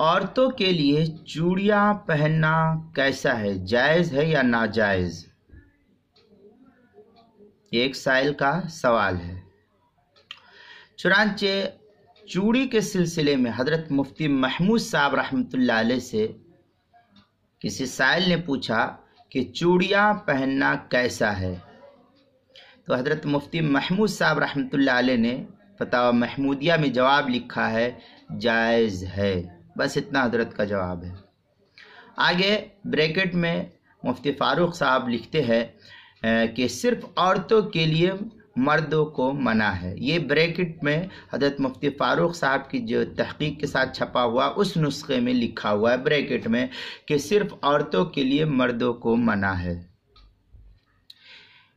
عورتوں کے لیے چوڑیاں پہننا کیسا ہے، جائز ہے یا ناجائز؟ یہ ایک سائل کا سوال ہے۔ چنانچہ چوڑی کے سلسلے میں حضرت مفتی محمود صاحب رحمۃ اللہ علیہ سے کسی سائل نے پوچھا کہ چوڑیاں پہننا کیسا ہے، تو حضرت مفتی محمود صاحب رحمۃ اللہ علیہ نے فتاوی محمودیہ میں جواب لکھا ہے جائز ہے، بس اتنا حضرت کا جواب ہے۔ آگے بریکٹ میں مفتی فاروق صاحب لکھتے ہیں کہ صرف عورتوں کے لیے مردوں کو منع ہے۔ یہ بریکٹ میں حضرت مفتی فاروق صاحب کی جو تحقیق کے ساتھ چھپا ہوا اس نسخے میں لکھا ہوا ہے بریکٹ میں کہ صرف عورتوں کے لیے مردوں کو منع ہے۔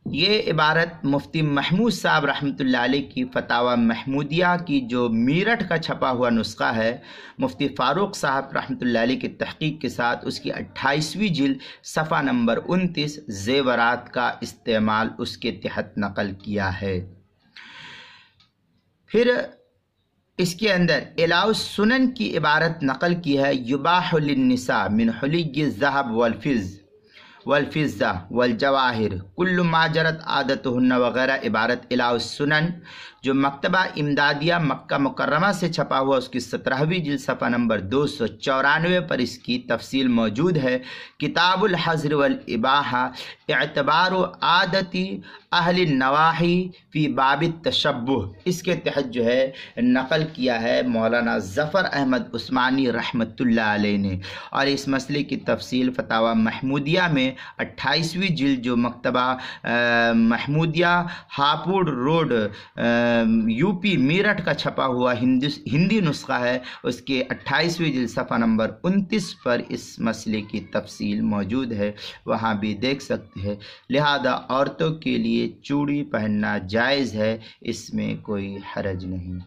یہ عبارت مفتی محمود صاحب رحمۃ اللہ علیہ کی فتاوی محمودیہ کی جو میرٹھ کا چھپا ہوا نسخہ ہے، مفتی فاروق صاحب رحمۃ اللہ علیہ کی تحقیق کے ساتھ اس کی 28ویں جلد صفحہ نمبر 29 زیورات کا استعمال اس کے تحت نقل کیا ہے۔ پھر اس کے اندر اعلاء السنن کی عبارت نقل کی ہے یباح للنساء من حلی الذهب والفضہ والجواہر کل ما جرت عادتہن وغیرہ عبارت اعلاء السنن جو مکتبہ امدادیہ مکہ مکرمہ سے چھپا ہوا اس کی 17ویں جلد صفحہ نمبر 294 پر اس کی تفصیل موجود ہے۔ کتاب الحظر والاباحہ اعتبار عادتی اہل النواحی فی باب التشبہ، اس کے تحت جو ہے نقل کیا ہے مولانا ظفر احمد عثمانی رحمۃ اللہ علیہ نے، اور اس مسئلے کی تفصیل فتاوی محمودیہ میں 28ویں جلد جو مکتبہ Mahmudiya Hapur road U P Meerut کا چھپا ہوا ہندی نسخہ ہے، اس کے 28ویں جلد صفحہ نمبر 29 پر اس مسئلے کی تفصیل موجود ہے، وہاں بھی دیکھ سکتے ہیں۔ لہذا عورتوں کے لیے چوڑی پہننا جائز ہے، اس میں کوئی حرج نہیں۔